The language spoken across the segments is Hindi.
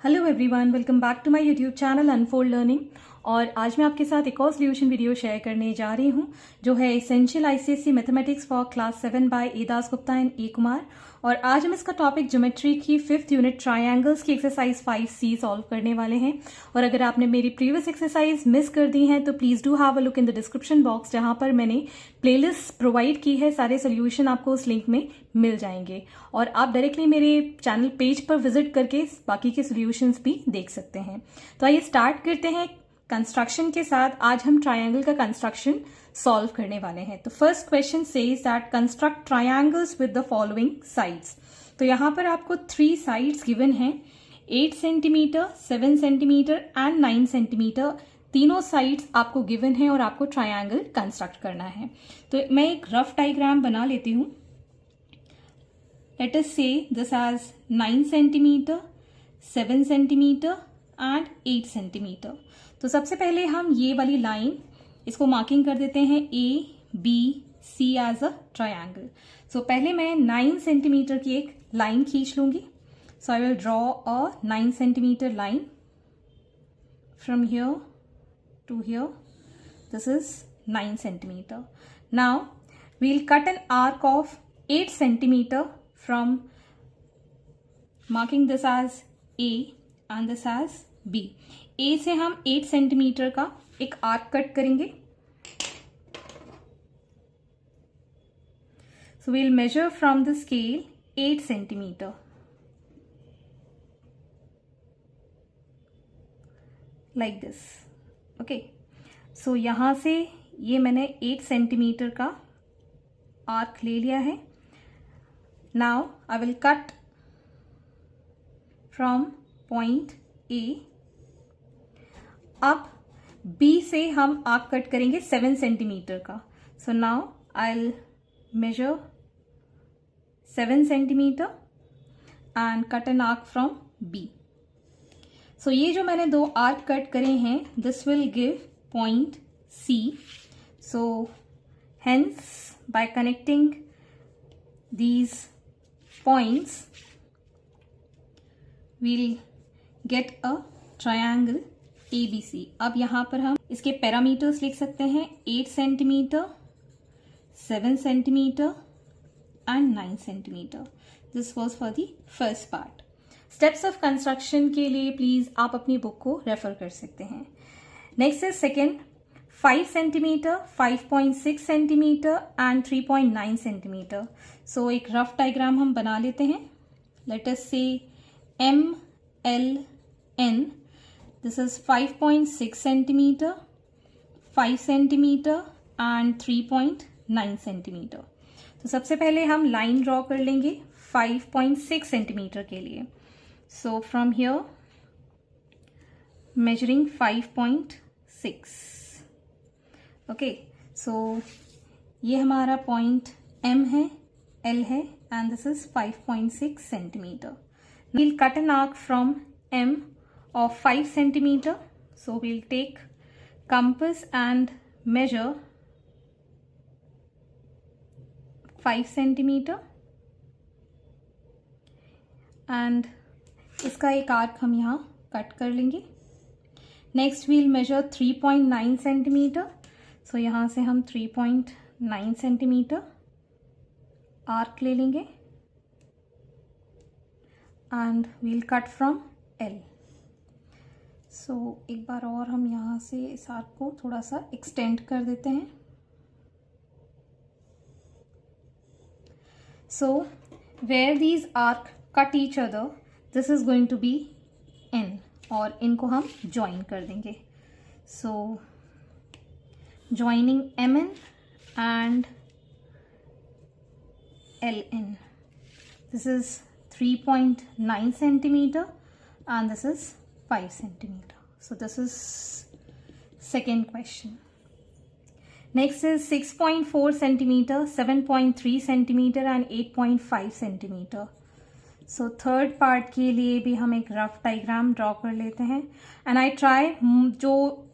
Hello everyone, welcome back to my YouTube channel Unfold Learning. और आज मैं आपके साथ एक और सोल्यूशन वीडियो शेयर करने जा रही हूँ जो है essential ICSE mathematics for class 7 by A Das Gupta and A Kumar. और आज हम इसका टॉपिक ज्योमेट्री की 5th यूनिट ट्रायंगल्स की एक्सरसाइज 5C सॉल्व करने वाले हैं। और अगर आपने मेरी प्रीवियस एक्सरसाइज मिस कर दी हैं तो please do have a look in the description box, जहां पर मैंने प्लेलिस्ट प्रोवाइड की है। सारे सोल्यूशन आपको उस लिंक में मिल जाएंगे और आप डायरेक्टली मेरे चैनल पेज पर विजिट करके बाकी के सोल्यूशंस भी देख सकते हैं। तो आइए स्टार्ट करते हैं कंस्ट्रक्शन के साथ। आज हम ट्रायंगल का कंस्ट्रक्शन सॉल्व करने वाले हैं। तो first question says that construct triangles with the following sides. तो यहां पर आपको 3 साइड्स गिवन हैं, 8 सेंटीमीटर, 7 सेंटीमीटर एंड 9 सेंटीमीटर। तीनों साइड्स आपको गिवन है और आपको ट्रायंगल कंस्ट्रक्ट करना है। तो मैं एक रफ डायग्राम बना लेती हूं। Let us say this as 9 centimetre, 7 centimetre and 8 centimetre. तो सबसे पहले हम ये वाली लाइन इसको मार्किंग कर देते हैं ABC as a triangle. So पहले मैं 9 सेंटीमीटर की एक लाइन खींच लूंगी। So I will draw a 9 centimetre line from here to here. This is 9 centimetre. Now we'll cut an arc of 8 centimetre from marking this as A and this as B। A से हम 8 सेंटीमीटर का एक आर्क कट करेंगे। So we'll measure from the scale 8 centimeter. Like this. Okay. So यहां से ये मैंने 8 सेंटीमीटर का आर्क ले लिया है। Now I will cut from point A. अब B से हम आर्क कट करेंगे 7 सेंटीमीटर का। So now I'll measure 7 centimeter and cut an arc from B. So ये जो मैंने 2 आर्क कट करे हैं, this will give point C. So hence by connecting these points we'll get a triangle ABC. अब यहां पर हम इसके पैरामीटर्स लिख सकते हैं, 8 centimetre, 7 centimetre and 9 centimeter. This was for the first part. Steps of construction के लिए प्लीज आप अपनी बुक को रेफर कर सकते हैं। Next is second, 5 centimetre, 5.6 centimetre and 3.9 centimetre. So एक रफ डायग्राम हम बना लेते हैं। लेट अस से MLN. This is 5.6 centimetre, 5 centimetre and 3.9 centimetre. तो सबसे पहले हम लाइन ड्रॉ कर लेंगे 5.6 सेंटीमीटर के लिए। So from here measuring 5.6। Okay, so ये हमारा पॉइंट M है, L है and this is 5.6 centimetre. We'll cut an arc from M of 5 centimetre. So we'll take compass and measure 5 centimetre and इसका एक आर्क हम यहाँ कट कर लेंगे। Next we'll measure 3.9 centimetre. So यहाँ से हम 3.9 सेंटीमीटर आर्क ले लेंगे and we'll cut from L. So एक बार और हम यहाँ से इस आर्क को थोड़ा सा एक्सटेंड कर देते हैं। So where these arc cut each other, this is going to be N और इनको हम join कर देंगे। So joining MN and LN. This is 3.9 centimeter and this is 5 centimeter. So this is second question. Next is 6.4 centimeter, 7.3 centimeter and 8.5 centimeter. So third part के लिए भी हम एक रफ डायग्राम ड्रॉ कर लेते हैं एंड आई ट्राई जो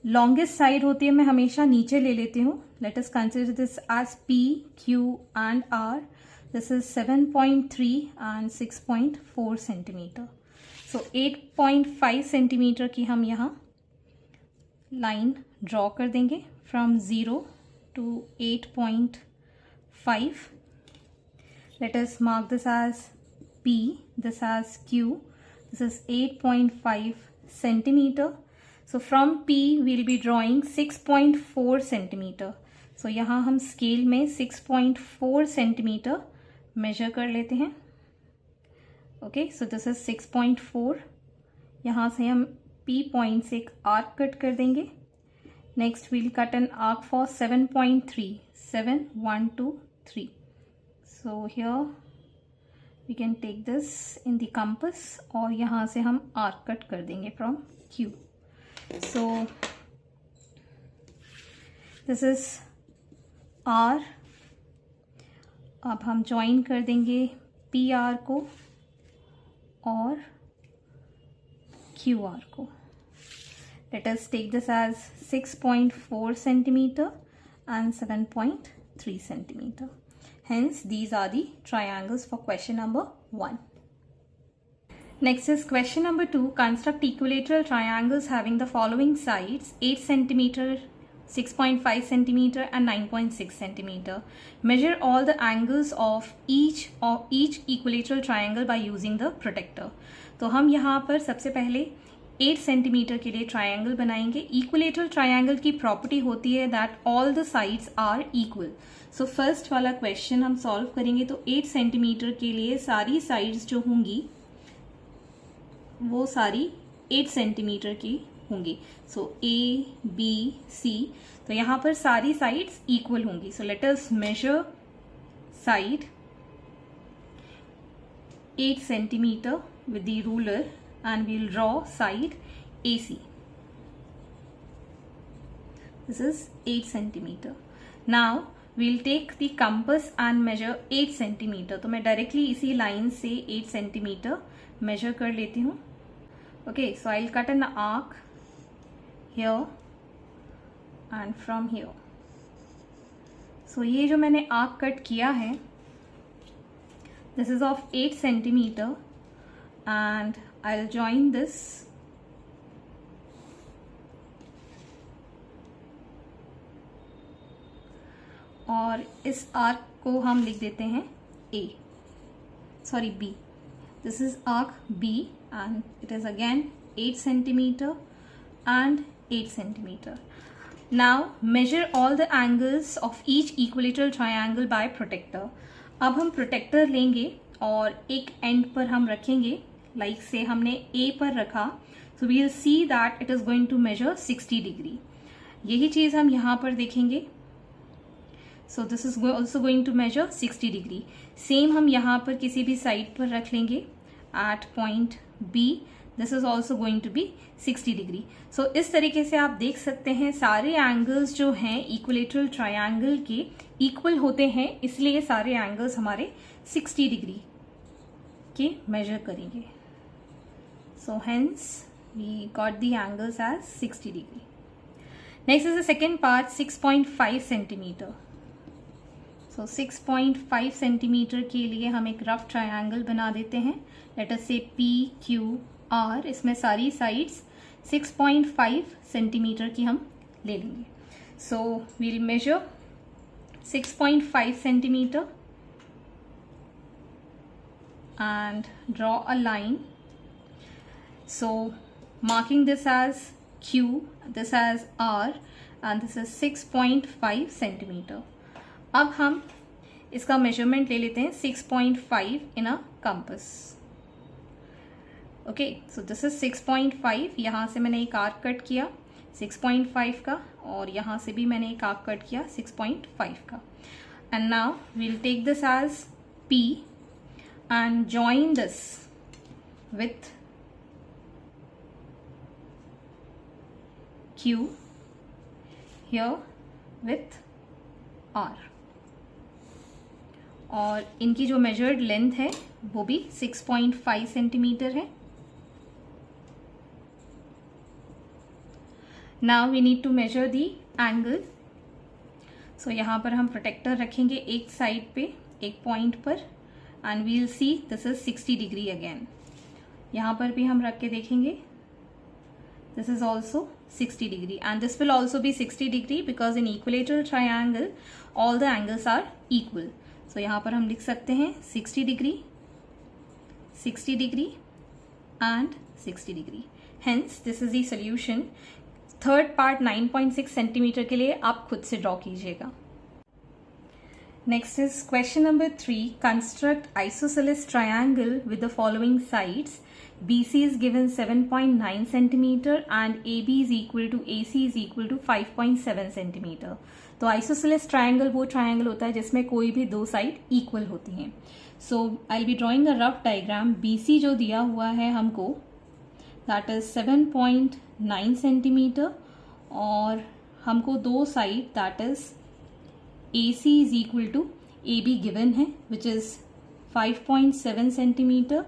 लॉन्गेस्ट साइड होती है मैं हमेशा नीचे ले लेती हूँ। Let us consider this as P, Q and R. This is 7.3 and 6.4 centimeter. So 8.5 centimetre की हम यहाँ लाइन ड्रॉ कर देंगे from 0 to 8.5. Let us mark this as P, this as Q. This is 8.5 centimeter. So from P we'll be drawing 6.4 centimeter. So यहाँ हम स्केल में 6.4 सेंटीमीटर मेजर कर लेते हैं. Okay, so this is 6.4. यहाँ से हम P पॉइंट से एक आर्क कट कर देंगे. Next we'll cut an arc for 7.3. 7, 1, 2, 3. So here we can take this in the compass और यहाँ से हम आर्क कट कर देंगे from Q. So this is R. अब हम ज्वाइन कर देंगे PR को और QR को. Let us take this as 6.4 centimeter and 7.3 centimeter. Hence, these are the triangles for question number 1. Next is question number 2. Construct equilateral triangles having the following sides: 8 centimeter, 6.5 centimeter and 9.6 centimeter. Measure all the angles of each equilateral triangle by using the protector. तो हम यहाँ पर सबसे पहले 8 सेंटीमीटर के लिए ट्रायंगल बनाएंगे. इक्विलेटरल ट्रायंगल की प्रॉपर्टी होती है that all the sides are equal. So first वाला क्वेश्चन हम सॉल्व करेंगे तो 8 सेंटीमीटर के लिए सारी साइड्स जो होंगी वो सारी 8 सेंटीमीटर की होंगी. सो A, B, C. तो यहाँ पर सारी साइड्स इक्वल होंगी. So let us measure side 8 centimetre with the ruler and we'll draw side AC. This is 8 centimeter. Now we'll take the compass and measure 8 centimeter. तो मैं directly इसी line से 8 centimeter measure कर लेती हूँ. Okay, so I'll cut an arc here and from here. So ये जो मैंने arc cut किया है, this is of 8 centimeter. And I'll join this और इस आर्क को हम लिख देते हैं B. This is arc B and it is again 8 centimeter and 8 centimeter. Now measure all the angles of each equilateral triangle by protector. अब हम प्रोटेक्टर लेंगे और एक एंड पर हम रखेंगे. लाइक से हमने A पर रखा, so we will see that it is going to measure 60 degree. यही चीज हम यहाँ पर देखेंगे. So this is also going to measure 60 degree. Same हम यहाँ पर किसी भी साइड पर रख लेंगे at point B. This is also going to be 60 degree. So इस तरीके से आप देख सकते हैं सारे एंगल्स जो हैं इक्विलेटरल ट्रायंगल के इक्वल होते हैं, इसलिए सारे एंगल्स हमारे 60 डिग्री के मेजर करेंगे. So hence we got the angles as 60 degree. Next is the second part, 6.5 centimeter. So 6.5 centimeter के लिए हम एक रफ ट्रायंगल बना देते हैं. Let us say P, Q, R. इसमें सारी साइड्स 6.5 सेंटीमीटर की हम ले लेंगे. So we'll measure 6.5 centimeter and draw a line. So marking this as Q, this as R and this is 6.5 centimeter. अब हम इसका मेजरमेंट ले लेते हैं 6.5 in a compass. Okay, so this is 6.5. यहाँ से मैंने एक आर्क कट किया 6.5 का और यहाँ से भी मैंने एक आर्क कट किया 6.5 का. And now we'll take this as P and join this with Q here with R. और इनकी जो मेजर्ड लेंथ है वो भी 6.5 सेंटीमीटर है. Now we need to measure the angle. So यहाँ पर हम प्रोटेक्टर रखेंगे एक साइड पे एक पॉइंट पर and we'll see this is 60 degree again. यहाँ पर भी हम रख के देखेंगे, this is also 60 degree and this will also be 60 degree because in equilateral triangle all the angles are equal. So यहाँ पर हम लिख सकते हैं 60 degree, 60 degree and 60 degree. Hence this is the solution. Third part 9.6 centimetre के लिए आप खुद से ड्रॉ कीजिएगा. Next is question number 3. Construct isosceles triangle with the following sides. BC is given 7.9 centimeter and AB is equal to AC is equal to 5.7 centimeter. तो isosceles triangle वो triangle होता है जिसमें कोई भी दो साइड इक्वल होती हैं. So I'll be drawing a rough diagram. BC जो दिया हुआ है हमको that is 7.9 centimeter और हमको दो side that is AC is equal to AB given है which is 5.7 centimeter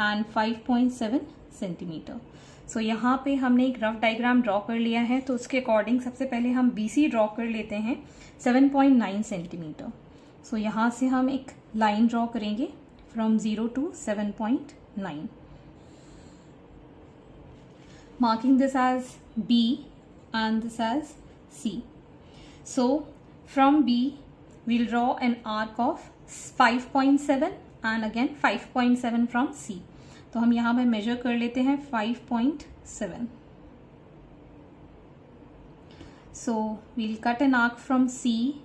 and 5.7 centimeter. So यहाँ पे हमने एक रफ डायग्राम ड्रॉ कर लिया है, तो उसके अकॉर्डिंग सबसे पहले हम BC ड्रॉ कर लेते हैं 7.9 सेंटीमीटर. सो यहाँ से हम एक लाइन ड्रॉ करेंगे from 0 to 7.9, marking this as B and this as C. So from B we'll draw an arc of 5.7 and again 5.7 from C. तो हम यहाँ पे मेजर कर लेते हैं 5.7. So we'll cut an arc from C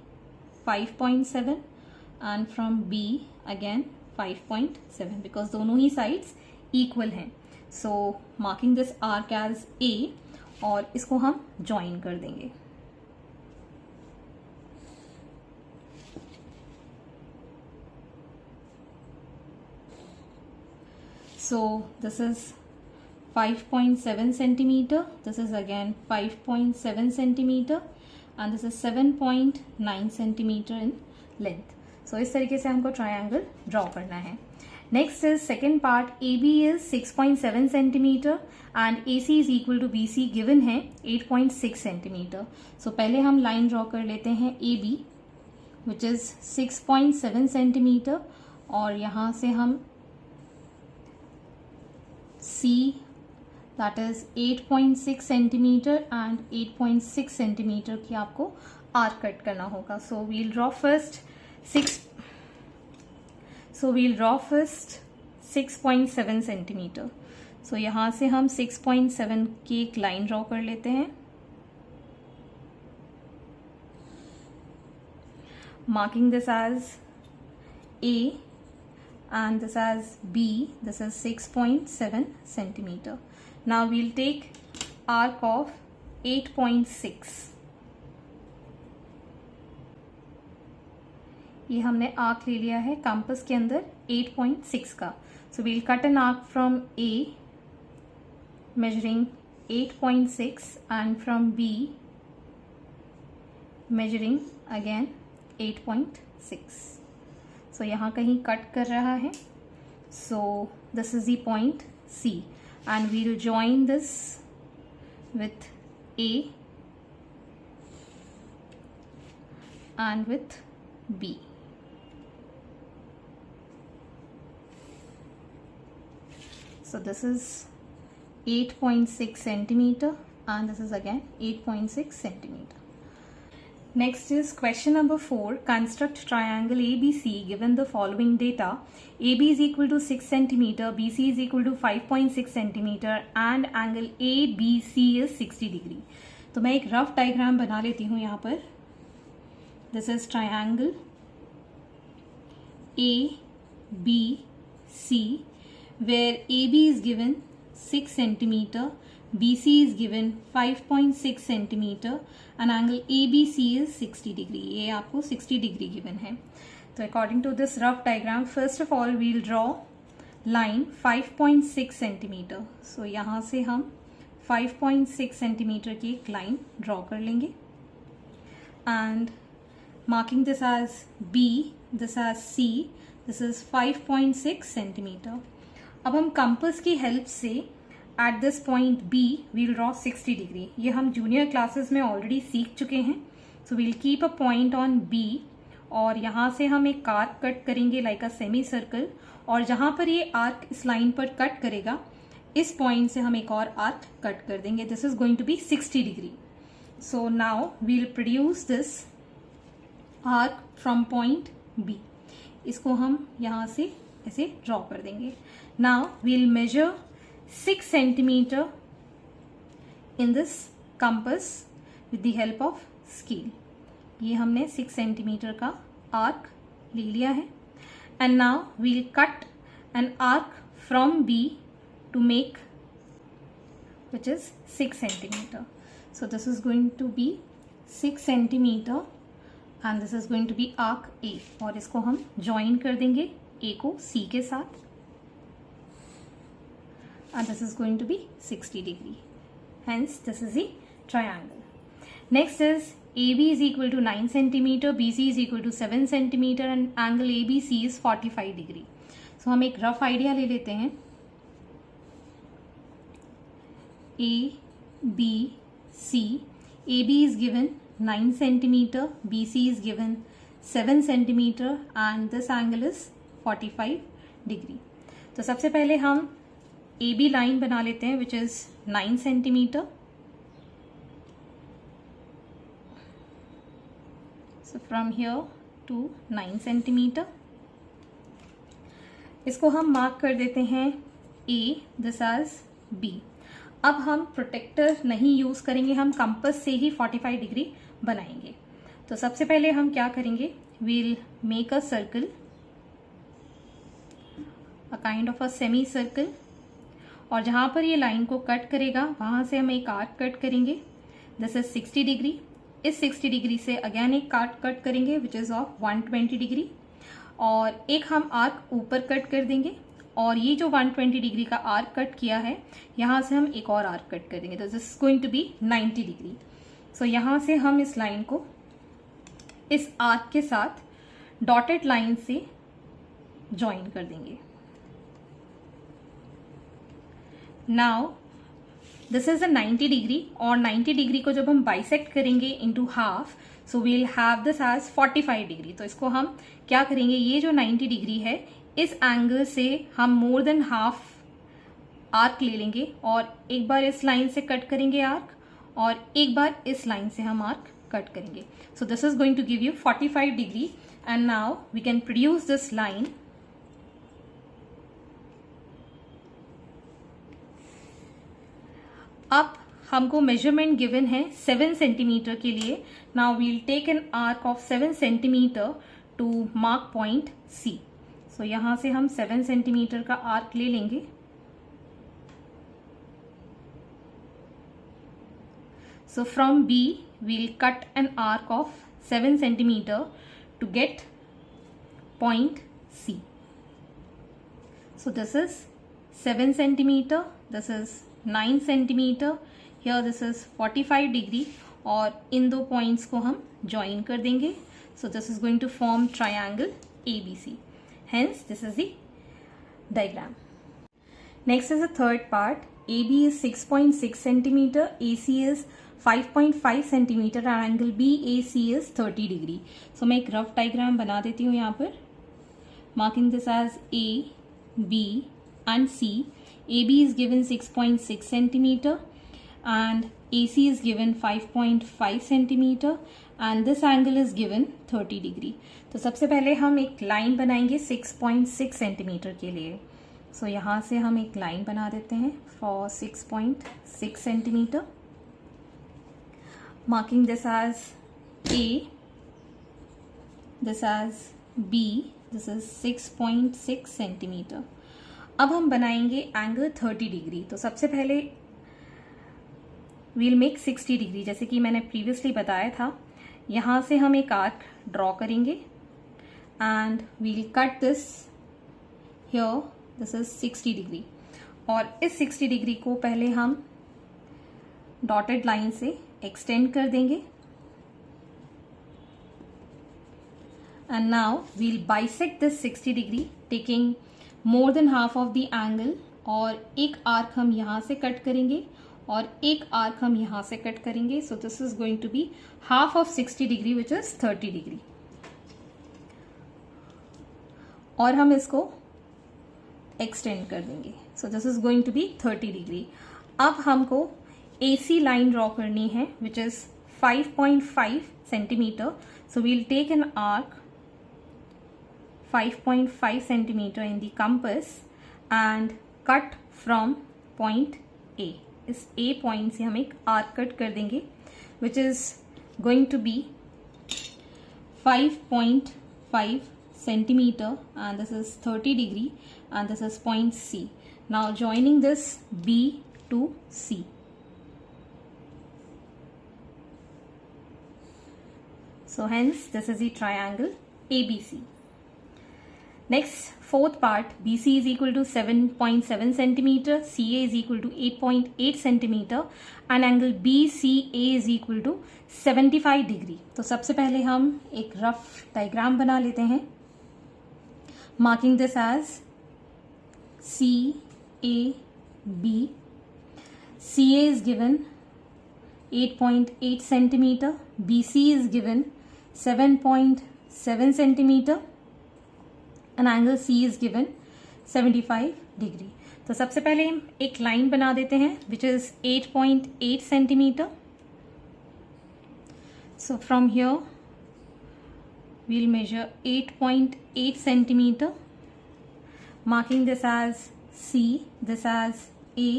5.7 and from B again 5.7 because दोनों ही sides equal हैं. So marking this arc as A और इसको हम join कर देंगे. So this is 5.7 centimeter, this is again 5.7 centimeter and this is 7.9 centimeter in length. So इस तरीके से हमको triangle draw करना है. Next is second part. AB is 6.7 centimeter and AC is equal to BC given है 8.6 centimeter. So पहले हम line draw कर लेते हैं AB which is 6.7 centimeter और यहाँ से हम C that is 8.6 centimeter and 8.6 centimeter की आपको arc कट करना होगा. So we'll draw first 6.7 centimeter. So यहाँ से हम 6.7 की एक लाइन ड्रॉ कर लेते हैं, marking this as A and this as B. This is 6.7 centimeter. Now we'll take arc of 8.6. ये हमने arc ले लिया है कंपास के अंदर 8.6 का. So we'll cut an arc from A measuring 8.6 and from B measuring again 8.6. So यहाँ कहीं कट कर रहा है. So this is the point C and we will join this with A and with B. So this is 8.6 centimeter and this is again 8.6 centimeter. Next is question number 4. Construct triangle ABC given the following data. AB is equal to 6 centimeter, BC is equal to 5.6 centimeter and angle ABC is 60 degree. तो मैं एक रफ डायग्राम बना लेती हूँ यहाँ पर. This is triangle ABC where AB is given 6 centimeter, BC is given 5.6 centimeter and angle ABC is 60 degree. ये आपको 60 degree given है. तो according to this rough diagram, first of all we'll draw line 5.6 centimeter. So यहाँ से हम 5.6 centimeter की एक line draw कर लेंगे and marking this as B, this as C, this is 5.6 centimeter. अब हम कंपास की हेल्प से at this point B we'll draw 60 degree. ये हम जूनियर क्लासेस में ऑलरेडी सीख चुके हैं. So we'll keep a point on B और यहाँ से हम एक आर्क कट करेंगे like a सेमी सर्कल और जहाँ पर ये आर्क इस लाइन पर कट करेगा इस पॉइंट से हम एक और आर्क कट कर देंगे. This is going to be 60 degree. So now we'll produce this arc from point B. इसको हम यहां से ऐसे ड्रॉ कर देंगे. Now we'll measure 6 centimetre in this compass with the help of scale. ये हमने 6 सेंटीमीटर का आर्क ले लिया है. And now we'll cut an arc from B to make, which is 6 centimeter. So this is going to be 6 centimeter and this is going to be arc A. और इसको हम join कर देंगे A को C के साथ. And this is going to be 60 degree. Hence this is the triangle. Next is AB is equal to 9 centimeter, BC is equal to 7 centimeter and angle ABC is 45 degree. So हम एक rough idea ले लेते हैं. A, B, C. AB is given 9 centimeter, BC is given 7 centimeter and this angle is 45 degree. तो सबसे पहले हम AB लाइन बना लेते हैं which is 9 centimeter. So from here to 9 centimeter. इसको हम मार्क कर देते हैं A, this as B. अब हम प्रोटेक्टर नहीं यूज करेंगे, हम कंपास से ही 45 डिग्री बनाएंगे. तो सबसे पहले हम क्या करेंगे, we'll make a circle, a kind of a semicircle. और जहां पर ये लाइन को कट करेगा वहां से हम एक आर्क कट करेंगे. This is 60 degree. इस 60 डिग्री से अगेन एक आर्क कट करेंगे विच इज ऑफ 120 डिग्री. और एक हम आर्क ऊपर कट कर देंगे. और ये जो 120 डिग्री का आर्क कट किया है यहां से हम एक और आर्क कट कर देंगे. तो this is going to be 90 degree. So यहां से हम इस लाइन को इस आर्क के साथ डॉटेड लाइन से ज्वाइन कर देंगे. Now this is a 90 degree और 90 डिग्री को जब हम बाइसेक्ट करेंगे into half, so we'll have this as 45 degree. तो इसको हम क्या करेंगे, ये जो 90 डिग्री है इस एंगल से हम मोर देन हाफ आर्क ले लेंगे और एक बार इस लाइन से कट करेंगे आर्क और एक बार इस लाइन से हम आर्क कट करेंगे. So this is going to give you 45 degree. And now we can produce this line. अब हमको मेजरमेंट गिवन है 7 सेंटीमीटर के लिए. Now we'll take an arc of 7 centimetre to mark point C. तो यहां से हम 7 सेंटीमीटर का आर्क ले लेंगे. So from B we'll cut an arc of 7 centimetre to get point C. So this is 7 centimetre, this is 9 centimetre. Here this is 45 degree और इन दो पॉइंट्स को हम ज्वाइन कर देंगे. So this is going to form triangle ABC. Hence, this is the diagram. Next is the third part. AB is 6.6 centimeter, AC is 5.5 centimeter and angle BAC is 30 degree. So मैं एक rough diagram बना देती हूँ यहाँ पर. Marking this as A, B and C. AB is given 6.6 centimeter and AC is given 5.5 centimeter and this angle is given 30 degree. तो सबसे पहले हम एक लाइन बनाएंगे 6.6 सेंटीमीटर के लिए. सो यहाँ से हम एक लाइन बना देते हैं for 6.6 centimetre. Marking this as A, this as B, this is 6.6 centimetre. अब हम बनाएंगे एंगल 30 डिग्री. तो सबसे पहले वील मेक 60 डिग्री. जैसे कि मैंने प्रीवियसली बताया था, यहां से हम एक आर्क ड्रॉ करेंगे and we'll cut this here. This is 60 degree और इस 60 डिग्री को पहले हम डॉटेड लाइन से एक्सटेंड कर देंगे. And now we'll bisect this 60 degree taking more than half of the angle. और एक आर्क हम यहां से कट करेंगे और एक आर्क हम यहां से कट करेंगे. So this is going to be half of 60 degree which is 30 degree. और हम इसको एक्सटेंड कर देंगे. So this is going to be 30 degree. अब हमको AC लाइन ड्रॉ करनी है which is 5.5 centimetre. So we'll take an arc 5.5 centimetre in the compass and cut from point A. इस A पॉइंट से हम एक आर्क कट कर देंगे which is going to be 5.5 centimeter, and this is 30 degree, and this is point C. Now joining this B to C. So hence this is the triangle ABC. Next, fourth part, BC is equal to 7.7 centimeter, CA is equal to 8.8 centimeter, and angle BCA is equal to 75 degree. तो सबसे पहले हम एक रफ डायग्राम बना लेते हैं. Marking this as CAB. CA is given 8.8 centimeter, BC is given 7.7 centimeter, and angle C is given 75 degree. तो सबसे पहले हम एक लाइन बना देते हैं which is 8.8 centimeter. So from here we'll measure 8.8 centimeter, marking this as C, this as A,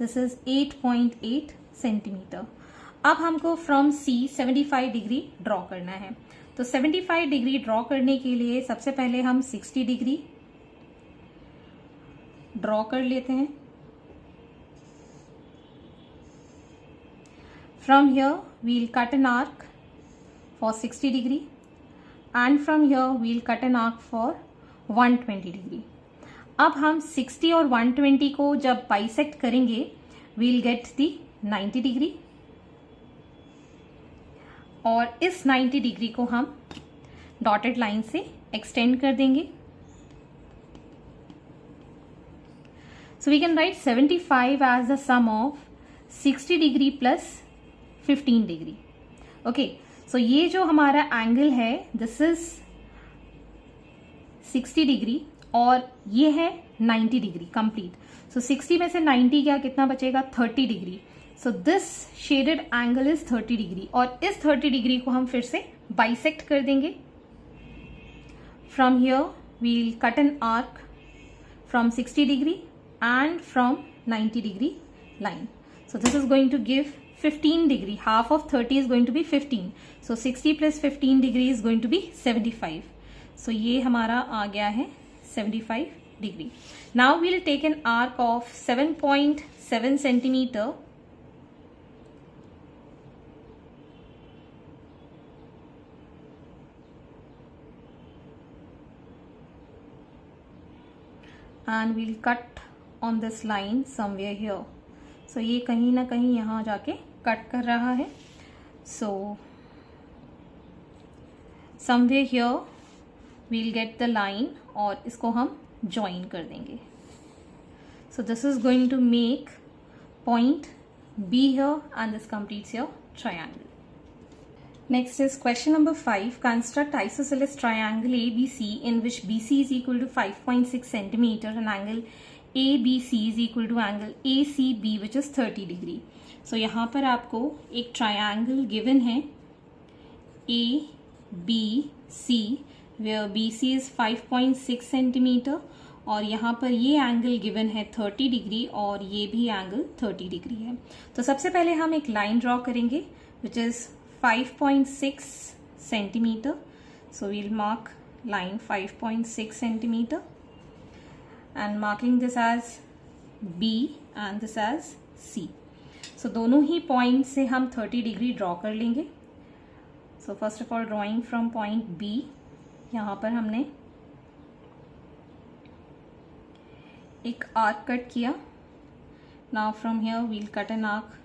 this is 8.8 centimeter. अब हमको from C 75 डिग्री ड्रॉ करना है. तो 75 डिग्री ड्रॉ करने के लिए सबसे पहले हम 60 डिग्री ड्रॉ कर लेते हैं. From here we'll cut an arc for 60 degree, and from here we'll cut an arc for 120 degree. अब हम 60 और 120 को जब बाइसेक्ट करेंगे we'll get the 90 डिग्री, और इस 90 डिग्री को हम डॉटेड लाइन से एक्सटेंड कर देंगे. So we can write 75 as the sum of 60 degree plus 15 degree. Okay, so ये जो हमारा एंगल है दिस इज 60 डिग्री और ये है 90 डिग्री कंप्लीट. सो 60 में से 90 क्या कितना बचेगा 30 degree. So this shaded angle is 30 degree, और इस 30 डिग्री को हम फिर से बाइसेक्ट कर देंगे. From here we'll cut an arc from 60 degree and from 90 degree line. So this is going to give 15 degree. Half of 30 is going to be 15. So 60 plus 15 degree is going to be 75. So ये हमारा आ गया है 75 degree. Now we'll take an arc of 7.7 centimeter. And we'll cut on this line somewhere here. So ये कहीं ना कहीं यहाँ जाके कट कर रहा है. So somewhere here we'll get the line और इसको हम join कर देंगे. So this is going to make point B here, and this completes your triangle. Next is question number 5. Construct isosceles triangle ABC in which BC is equal to 5.6 centimeter and angle ABC is equal to angle ACB which is 30 degree. So यहाँ पर आपको एक triangle given है ABC where BC is 5.6 centimeter, और यहाँ पर ये एंगल गिवन है 30 डिग्री और ये भी एंगल 30 डिग्री है. तो सबसे पहले हम एक लाइन ड्रॉ करेंगे which is 5.6 centimetre. So we'll mark line 5.6 centimetre and marking this as B and this as C. So दोनों ही पॉइंट से हम 30 डिग्री ड्रॉ कर लेंगे. So first of all drawing from point B, यहाँ पर हमने एक आर्क कट किया. Now from here we'll cut an arc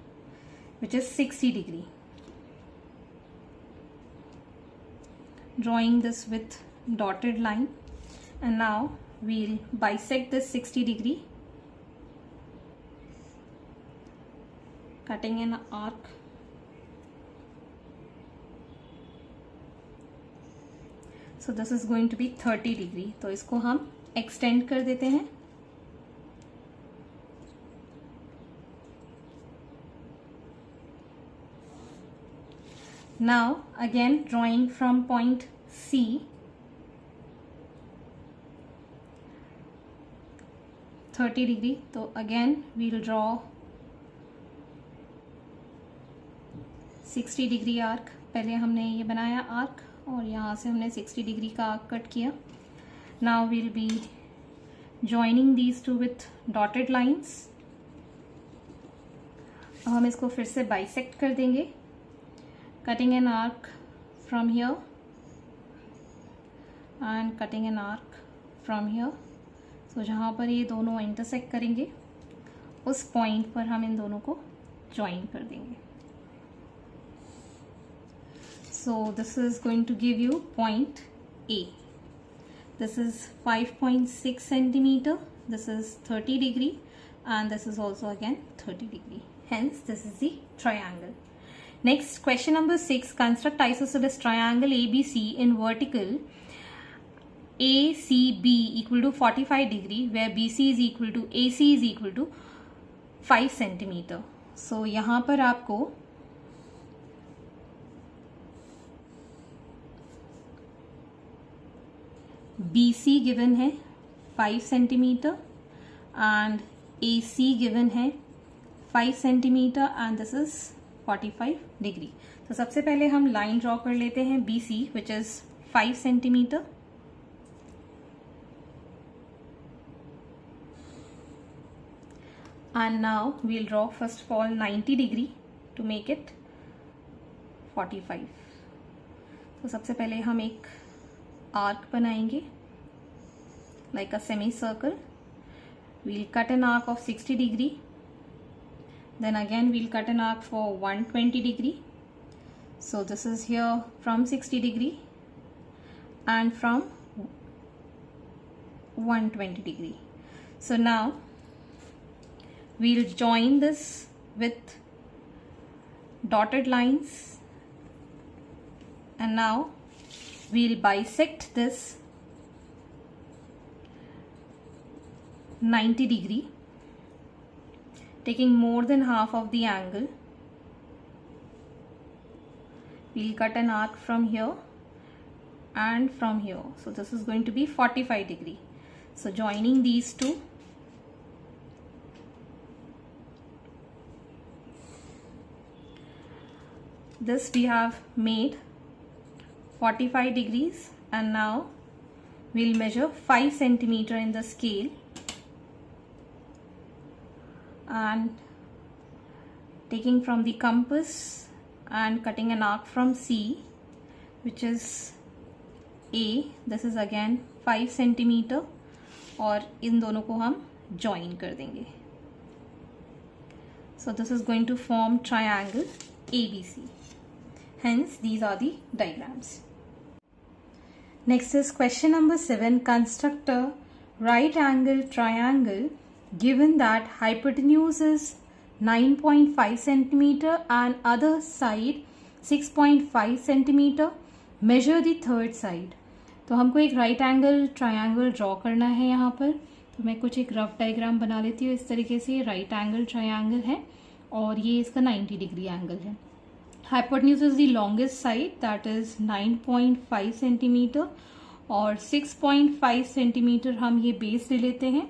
which is 60 degree. Drawing this with dotted line, and now we'll bisect this 60 degree, cutting an arc. So this is going to be 30 degree. तो इसको हम extend कर देते हैं. Now again drawing from point C, (30°, तो again we'll draw 60° आर्क. पहले हमने ये बनाया आर्क और यहाँ से हमने 60° का आर्क कट किया. Now we'll be joining these two with dotted lines. अब हम इसको फिर से बाइसेक्ट कर देंगे, cutting an arc from here and cutting an arc from here. So जहाँ पर ये दोनों इंटरसेक्ट करेंगे उस पॉइंट पर हम इन दोनों को ज्वाइन कर देंगे. So this is going to give you point A. This is 5.6 centimeter. This is 30°, and this is also again 30°. Hence, this is the triangle. Next, question number 6. Construct isosceles triangle ABC in vertical ACB equal to 45°, where BC is equal to AC is equal to 5 centimeter. So यहाँ पर आपको BC गिवन है 5 सेंटीमीटर एंड AC गिवन है 5 सेंटीमीटर एंड दिस इज 45°. तो सबसे पहले हम लाइन ड्रॉ कर लेते हैं BC which is 5 centimetre. And now we'll draw first of all 90° to make it 45. तो सबसे पहले हम एक आर्क बनाएंगे like a semicircle. We'll cut an arc of 60°. Then again we'll cut an arc for 120°. So this is here from 60° and from 120°. So now we'll join this with dotted lines, and now we'll bisect this 90°, taking more than half of the angle. We'll cut an arc from here and from here. So this is going to be 45°. So joining these two, this we have made 45 degrees, and now we'll measure 5 centimeter in the scale and taking from the compass and cutting an arc from C which is A. This is again 5 centimeter और इन दोनों को हम join कर देंगे. So this is going to form triangle ABC. Hence these are the diagrams. Next is question number 7. Construct a right angle triangle given that hypotenuse is 9.5 centimeter and other side 6.5 centimeter. Measure the third side. तो हमको एक राइट एंगल ट्रायंगल ड्रॉ करना है यहाँ पर. तो मैं कुछ एक रफ डायग्राम बना लेती हूँ. इस तरीके से राइट एंगल ट्रायंगल है और ये इसका 90° एंगल है. Hypotenuse is the longest side, that is 9.5 centimetre और 6.5 सेंटीमीटर हम ये बेस ले लेते हैं.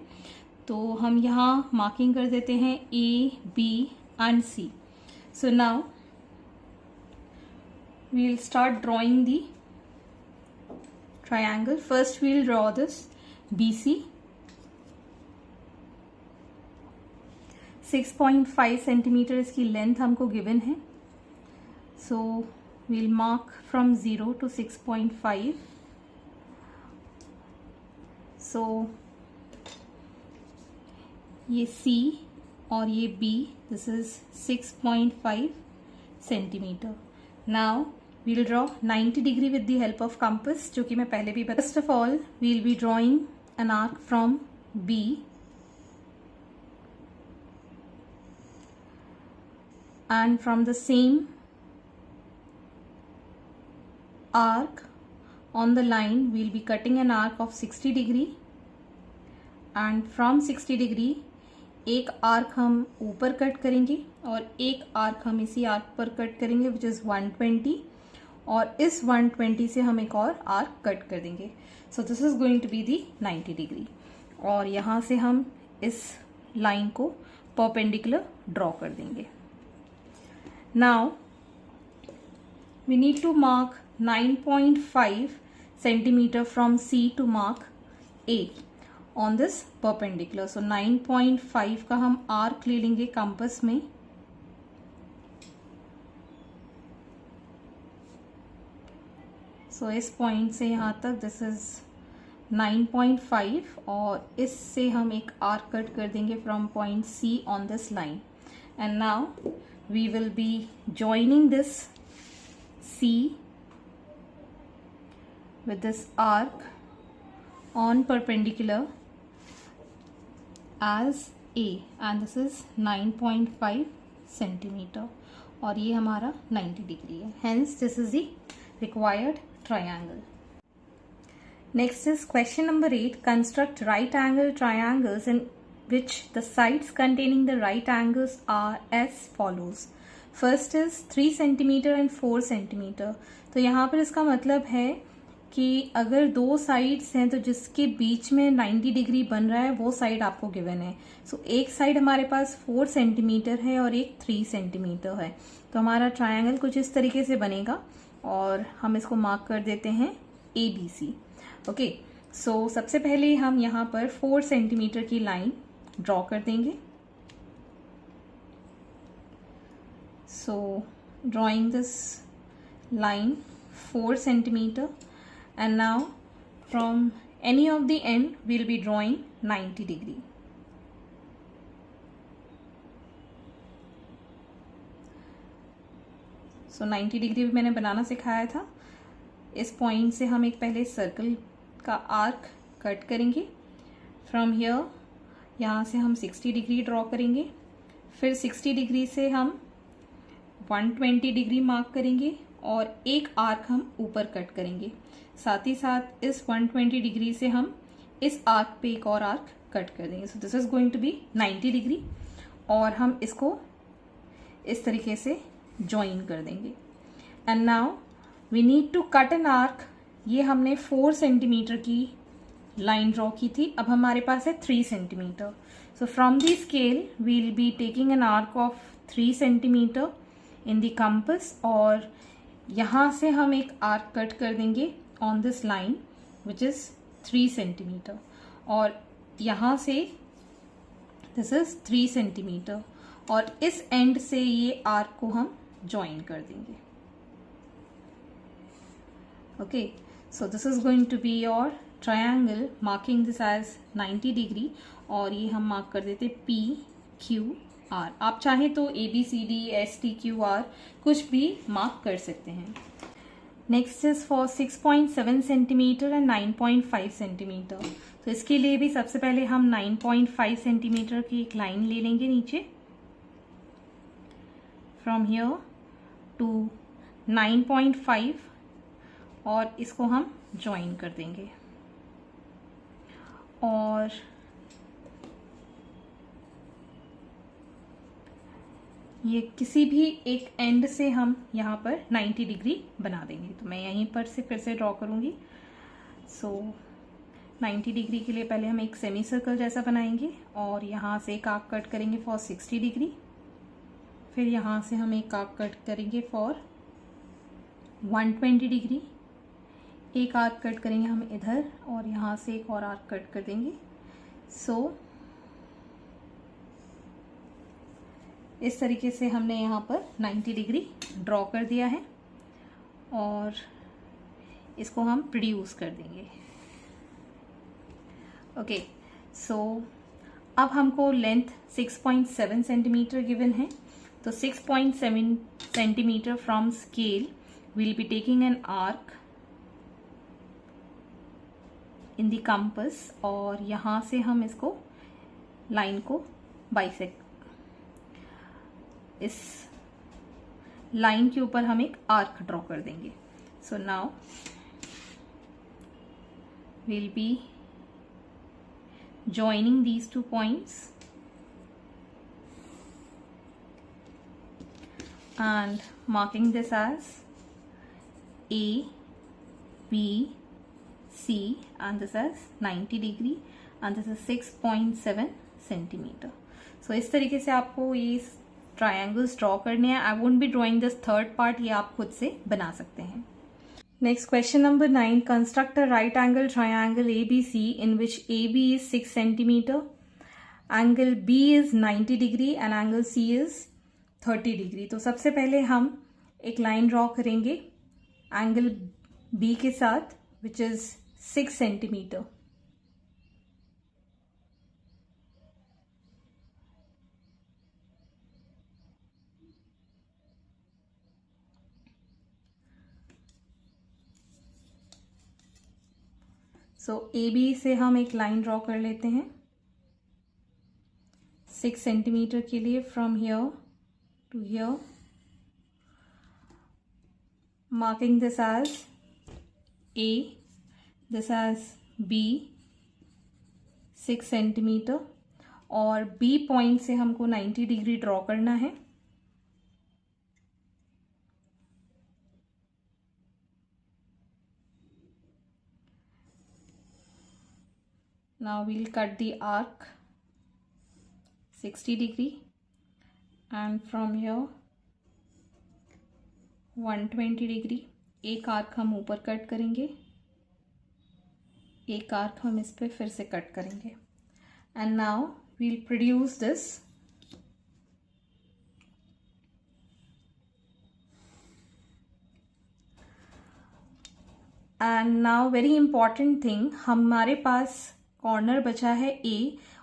तो हम यहाँ मार्किंग कर देते हैं A, B and C. So now we'll start drawing the triangle. First we'll draw this BC. 6.5 centimetre इसकी लेंथ हमको गिवन है. So we'll mark from 0 to 6.5. So ये C और ये B, this is 6.5 centimeter. Now we'll draw 90° with the help of compass, जो कि मैं पहले भी बता. First of all, we'll be drawing an arc from B and from the same arc on the line we'll be cutting an arc of 60°, and from 60° एक आर्क हम ऊपर कट करेंगे और एक आर्क हम इसी आर्क पर कट करेंगे विच इज़ 120. और इस 120 से हम एक और आर्क कट कर देंगे. So this is going to be the 90 degree. और यहाँ से हम इस लाइन को परपेंडिकुलर ड्रॉ कर देंगे. Now we need to mark 9.5 centimeter from C to mark A on this perpendicular. So 9.5 का हम आर्क ले लेंगे कंपास में. So इस पॉइंट से यहाँ तक दिस इज 9.5 और इससे हम एक आर्क कट कर देंगे from point C on this line. And now we will be joining this C with this arc on perpendicular as A and this is 9.5 centimeter और ये हमारा 90 डिग्री है. Hence this is the required triangle. Next is question number 8. Construct right angle triangles in which the sides containing the right angles are as follows. First is 3 centimeter and 4 centimeter. तो यहाँ पर इसका मतलब है कि अगर दो साइड्स हैं तो जिसके बीच में 90 डिग्री बन रहा है वो साइड आपको गिवन है. सो एक साइड हमारे पास 4 सेंटीमीटर है और एक 3 सेंटीमीटर है. तो हमारा ट्रायंगल कुछ इस तरीके से बनेगा और हम इसको मार्क कर देते हैं ABC. ओके, सो सबसे पहले हम यहाँ पर 4 सेंटीमीटर की लाइन ड्रॉ कर देंगे. So drawing this line 4 centimeter. And now from any of the end we'll be drawing 90 degree. So 90 degree भी मैंने बनाना सिखाया था. इस पॉइंट से हम एक पहले सर्कल का आर्क कट करेंगे. फ्रॉम हियर यहाँ से हम 60 डिग्री ड्रॉ करेंगे. फिर 60 डिग्री से हम 120 डिग्री मार्क करेंगे और एक आर्क हम ऊपर कट करेंगे. साथ ही साथ इस 120 डिग्री से हम इस आर्क पे एक और आर्क कट कर देंगे. So this is going to be 90 degree और हम इसको इस तरीके से ज्वाइन कर देंगे. And now we need to cut an arc. ये हमने 4 सेंटीमीटर की लाइन ड्रॉ की थी. अब हमारे पास है 3 centimetre. So from the scale we will be taking an arc of 3 centimetre in the compass और यहाँ से हम एक आर्क कट कर देंगे on this line which is 3 centimeter और यहाँ से this is 3 centimeter और इस एंड से ये आर्क को हम ज्वाइन कर देंगे. Okay, so this is going to be your triangle, marking this as 90 degree और ये हम मार्क कर देते PQR. आप चाहे तो ABCD STQR कुछ भी मार्क कर सकते हैं. Next is for 6.7 centimetre and 9.5 centimetre. तो इसके लिए भी सबसे पहले हम 9.5 सेंटीमीटर की एक लाइन ले लेंगे नीचे. फ्रॉम हियर टू 9.5 और इसको हम ज्वाइन कर देंगे. और ये किसी भी एक एंड से हम यहाँ पर 90 डिग्री बना देंगे. तो मैं यहीं पर से फिर से ड्रॉ करूँगी. सो 90 डिग्री के लिए पहले हम एक सेमी सर्कल जैसा बनाएंगे और यहाँ से एक आर्क कट करेंगे फॉर 60 डिग्री. फिर यहाँ से हम एक आर्क कट करेंगे फॉर 120 डिग्री. एक आर्क कट करेंगे हम इधर और यहाँ से एक और आर्क कट कर देंगे. सो इस तरीके से हमने यहाँ पर 90 डिग्री ड्रॉ कर दिया है और इसको हम प्रोड्यूस कर देंगे. ओके, सो अब हमको लेंथ 6.7 सेंटीमीटर गिवन है. तो 6.7 centimetre from scale will be taking an arc in the compass और यहाँ से हम इसको लाइन को बाइसेक्ट, इस लाइन के ऊपर हम एक आर्क ड्रॉ कर देंगे. So now we'll be joining these 2 points and marking this as A, B, C, and this is 90 degree and this is 6.7 centimeter. So इस तरीके से आपको ये ट्रायंगल्स ड्रॉ करने हैं. I won't be drawing this third part, ये आप खुद से बना सकते हैं. Next question number 9. Construct a right angle triangle ABC in which AB is 6 centimeter, angle B is 90 degree and angle C is 30 degree. तो सबसे पहले हम एक लाइन ड्रॉ करेंगे एंगल B के साथ which is 6 centimetre. So AB से हम एक लाइन ड्रॉ कर लेते हैं 6 सेंटीमीटर के लिए from here to here, marking this as A, this as B 6 centimetre और B पॉइंट से हमको 90 डिग्री ड्रॉ करना है. Now we'll cut the arc 60 degree and from here 120 degree. एक आर्क हम ऊपर कट करेंगे, एक आर्क हम इस पे फिर से कट करेंगे. And now we'll produce this. And now very important thing, हमारे पास कॉर्नर बचा है A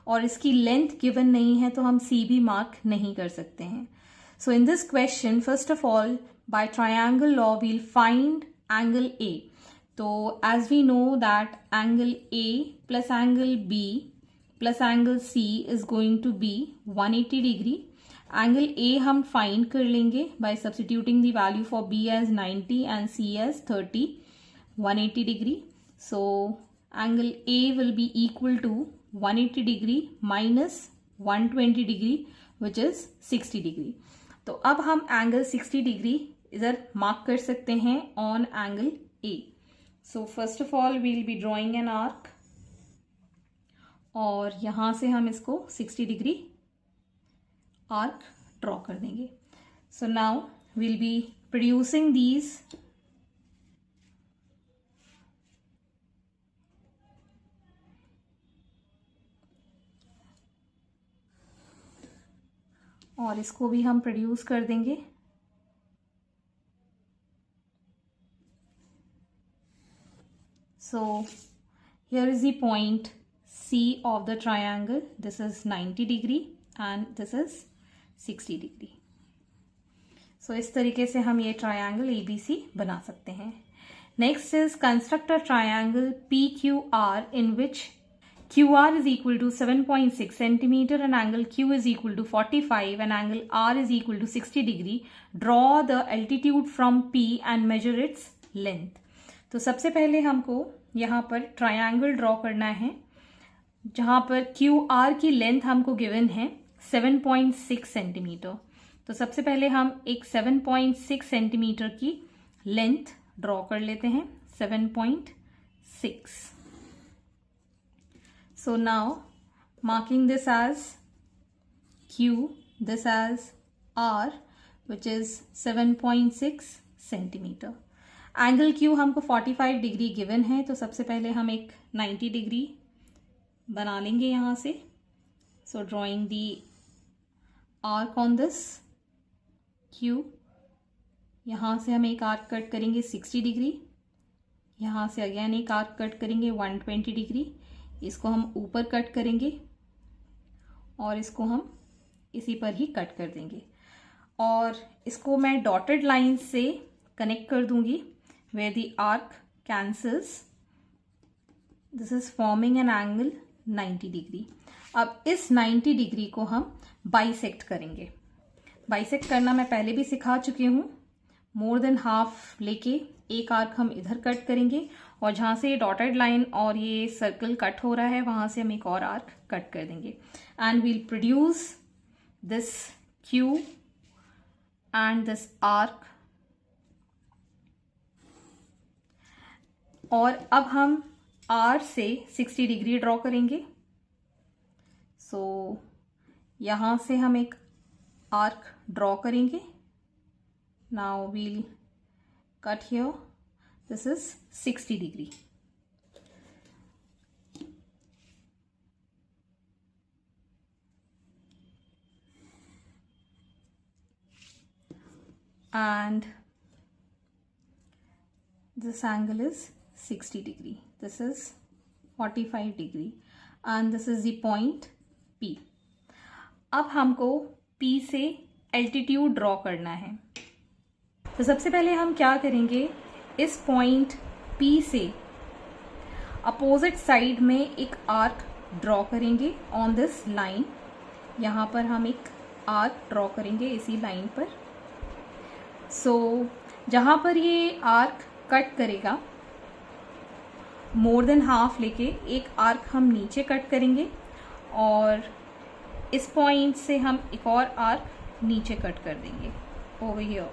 और इसकी लेंथ गिवन नहीं है तो हम C भी मार्क नहीं कर सकते हैं. So in this question first of all by triangle law we'll find angle A. So as we know that angle A plus angle B plus angle C is going to be 180 degree. Angle A हम find कर लेंगे by substituting the value for B as 90 and C as 30, 180 degree. So angle A will be equal to 180 degree minus 120 degree which is 60 degree. तो अब हम एंगल 60 डिग्री इधर मार्क कर सकते हैं on angle A. So first of all we'll be drawing an arc और यहां से हम इसको 60 डिग्री आर्क ड्रॉ कर देंगे. So now we'll be producing these और इसको भी हम प्रोड्यूस कर देंगे. So here is the point C of the triangle. This is 90 degree and this is 60 degree. So इस तरीके से हम ये triangle ABC बना सकते हैं. Next is construct a triangle PQR in which QR is equal to 7.6 centimeter and angle Q is equal to 45 and angle R is equal to 60 degree. Draw the altitude from P and measure its length. तो सबसे पहले हमको यहाँ पर ट्रायंगल ड्रॉ करना है जहाँ पर QR की लेंथ हमको गिवन है 7.6 सेंटीमीटर. तो सबसे पहले हम एक 7.6 सेंटीमीटर की लेंथ ड्रॉ कर लेते हैं 7.6. So now marking this as Q, this as R which is 7.6 centimetre. Angle Q हमको 45 डिग्री गिवन है तो सबसे पहले हम एक 90 डिग्री बना लेंगे यहाँ से. So drawing the arc on this Q. यहाँ से हम एक आर्क कट करेंगे 60 डिग्री. यहाँ से अगेन एक आर्क कट करेंगे 120 डिग्री. इसको हम ऊपर कट करेंगे और इसको हम इसी पर ही कट कर देंगे और इसको मैं डॉटेड लाइन से कनेक्ट कर दूंगी where the arc cancels. This is forming an angle 90 degree. अब इस 90 डिग्री को हम बाइसेक्ट करेंगे. बाइसेक्ट करना मैं पहले भी सिखा चुकी हूँ. मोर देन हाफ लेके एक आर्क हम इधर कट करेंगे और जहाँ से ये डॉटेड लाइन और ये सर्कल कट हो रहा है वहाँ से हम एक और आर्क कट कर देंगे and we'll produce this Q and this arc और अब हम R से 60 डिग्री ड्रॉ करेंगे। सो यहाँ से हम एक आर्क ड्रॉ करेंगे। Now we'll cut here, this is 60 degree. And this angle is 60 degree, this is 45 degree and this is the point P। अब हमको P से एल्टीट्यूड ड्रॉ करना है। तो सबसे पहले हम क्या करेंगे, इस पॉइंट P से अपोजिट साइड में एक आर्क ड्रॉ करेंगे ऑन दिस लाइन। यहाँ पर हम एक आर्क ड्रॉ करेंगे इसी लाइन पर। सो जहाँ पर ये आर्क कट करेगा, मोर देन हाफ लेके एक आर्क हम नीचे कट करेंगे और इस पॉइंट से हम एक और आर्क नीचे कट कर देंगे ओवर हियर।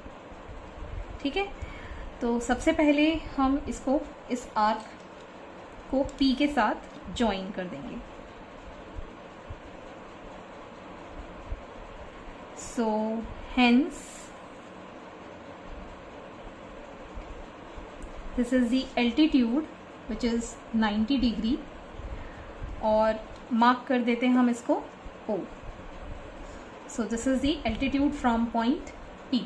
ठीक है, तो सबसे पहले हम इसको, इस आर्क को P के साथ ज्वाइन कर देंगे। So hence this is the altitude which is 90 degree और मार्क कर देते हैं हम इसको O। So this is the altitude from point P।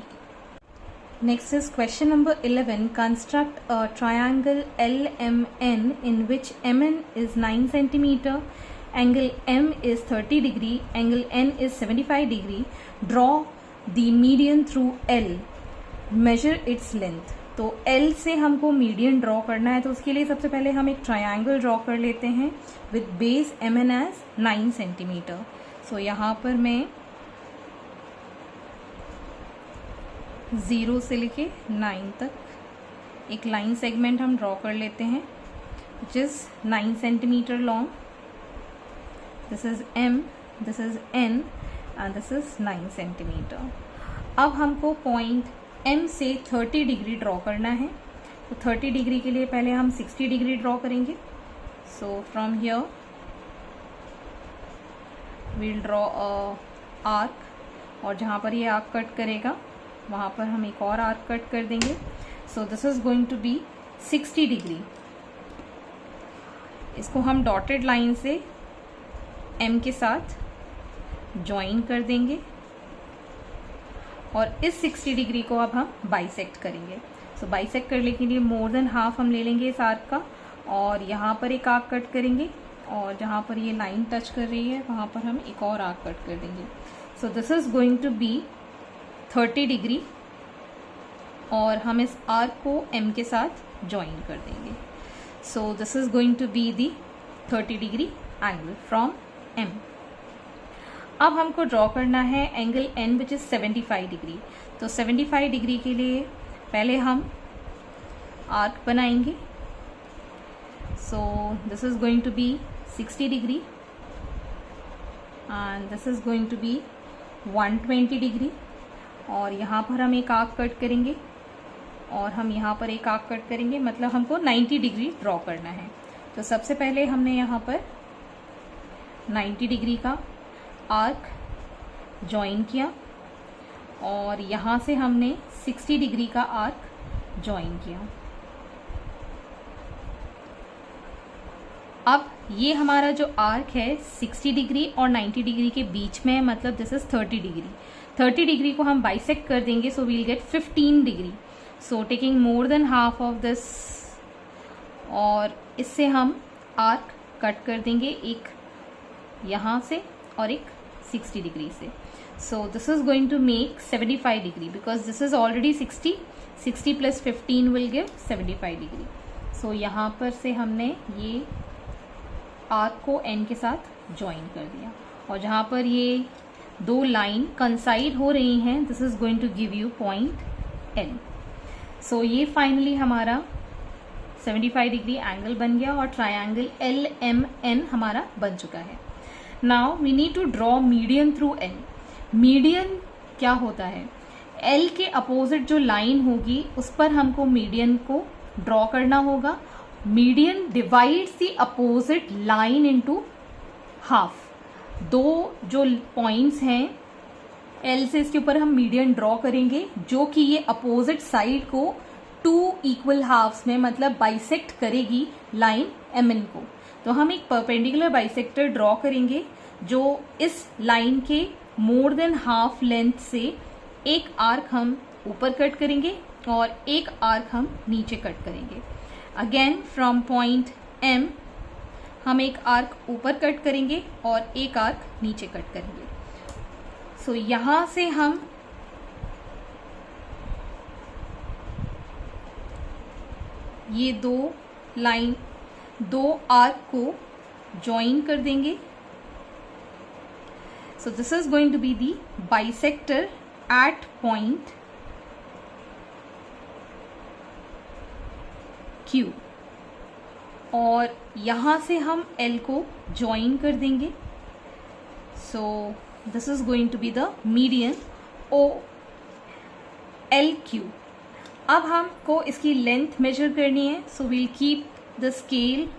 Next is question number 11. Construct a triangle LMN in which MN is 9 centimeter, angle M is 30 degree, angle N is 75 degree. Draw the median through L. Measure its length। तो L से हमको मीडियन ड्रॉ करना है, तो उसके लिए सबसे पहले हम एक ट्रायंगल ड्रॉ कर लेते हैं with base MN as 9 centimetre. So यहाँ पर मैं 0 से लेके 9 तक एक लाइन सेगमेंट हम ड्रॉ कर लेते हैं which is 9 centimetre long. This is M, this is N and this is 9 centimetre. अब हमको पॉइंट M से 30 डिग्री ड्रॉ करना है। तो 30 डिग्री के लिए पहले हम 60 डिग्री ड्रॉ करेंगे। So from here we'll draw a arc और जहाँ पर ये आर्क कट करेगा वहाँ पर हम एक और आर्क कट कर देंगे। So this is going to be 60 degree. इसको हम डॉटेड लाइन से M के साथ ज्वाइन कर देंगे और इस 60 डिग्री को अब हम बाइसेक्ट करेंगे। सो बाइसेक्ट करने के लिए मोर देन हाफ हम ले लेंगे इस आर्क का और यहाँ पर एक आर्क कट करेंगे और जहाँ पर ये लाइन टच कर रही है वहाँ पर हम एक और आर्क कट कर देंगे। So this is going to be 30 degree और हम इस आर्क को M के साथ ज्वाइन कर देंगे। So this is going to be the 30 degree angle from M। अब हमको ड्रॉ करना है angle N which is 75 degree. तो 75 डिग्री के लिए पहले हम आर्क बनाएंगे। So this is going to be 60 degree and this is going to be 120 degree और यहाँ पर हम एक आर्क कट करेंगे और हम यहाँ पर एक आर्क कट करेंगे, मतलब हमको 90 डिग्री ड्रॉ करना है। तो सबसे पहले हमने यहाँ पर 90 डिग्री का आर्क ज्वाइन किया और यहाँ से हमने 60 डिग्री का आर्क ज्वाइन किया। अब ये हमारा जो आर्क है 60 डिग्री और 90 डिग्री के बीच में है, मतलब दिस इज 30 डिग्री। 30 डिग्री को हम बाइसेक्ट कर देंगे, so we'll get 15 degree. So taking more than half of this और इससे हम आर्क कट कर देंगे, एक यहाँ से और एक 60 डिग्री से। So this is going to make 75 degree because this is already 60 plus 15 will give 75 degree. So यहाँ पर से हमने ये आर्क को N के साथ ज्वाइन कर दिया और जहाँ पर ये दो लाइन कंसाइड हो रही हैं this is going to give you point N। सो ये फाइनली हमारा 75 डिग्री एंगल बन गया और ट्रायंगल LMN हमारा बन चुका है। Now we need to draw median through L। Median क्या होता है? L के अपोजिट जो लाइन होगी उस पर हमको मीडियन को ड्रॉ करना होगा। Median divides the opposite line into half. दो जो पॉइंट्स हैं एल से, इसके ऊपर हम मीडियन ड्रॉ करेंगे जो कि ये अपोजिट साइड को 2 इक्वल हाफ्स में मतलब बाइसेक्ट करेगी लाइन एम एन को। तो हम एक परपेंडिकुलर बाइसेक्टर ड्रॉ करेंगे जो इस लाइन के मोर देन हाफ लेंथ से एक आर्क हम ऊपर कट करेंगे और एक आर्क हम नीचे कट करेंगे। अगेन फ्रॉम पॉइंट एम हम एक आर्क ऊपर कट करेंगे और एक आर्क नीचे कट करेंगे। सो यहां से हम ये दो आर्क को ज्वाइन कर देंगे। So this is going to be the bisector at point Q और यहां से हम L को ज्वाइन कर देंगे। So this is going to be the median OLQ। अब हमको इसकी लेंथ मेजर करनी है। So we'll keep the scale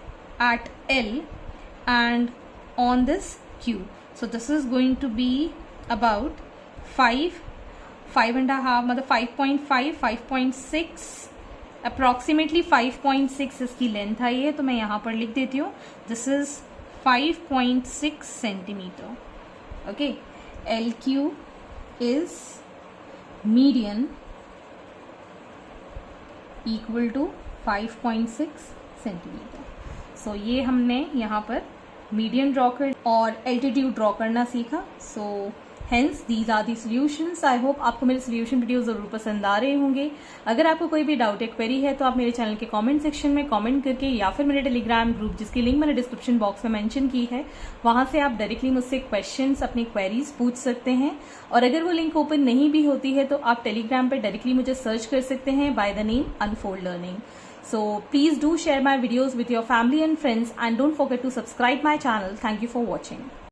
at L and on this Q। So this is going to be about 5.5 मतलब 5.5 5.6 अप्रॉक्सीमेटली 5.6 इसकी लेंथ आई है। तो मैं यहाँ पर लिख देती हूँ this is 5.6 centimetre. Okay, LQ is median equal to 5.6 centimetre. So ये हमने यहाँ पर मीडियन ड्रॉ कर और एल्टीट्यूड ड्रॉ करना सीखा। So hence these are the solutions. I hope आपको मेरे सॉल्यूशन वीडियो जरूर पसंद आ रहे होंगे। अगर आपको कोई भी डाउट या क्वेरी है तो आप मेरे चैनल के कमेंट सेक्शन में कमेंट करके या फिर मेरे टेलीग्राम ग्रुप जिसकी लिंक मैंने डिस्क्रिप्शन बॉक्स में मेंशन की है वहां से आप डायरेक्टली मुझसे क्वेश्चंस अपनी क्वेरीज पूछ सकते हैं। और अगर वो लिंक ओपन नहीं भी होती है तो आप टेलीग्राम पर डायरेक्टली मुझे सर्च कर सकते हैं by the name unfold learning. So please do share my videos with your family and friends and don't forget to subscribe my channel. Thank you for watching.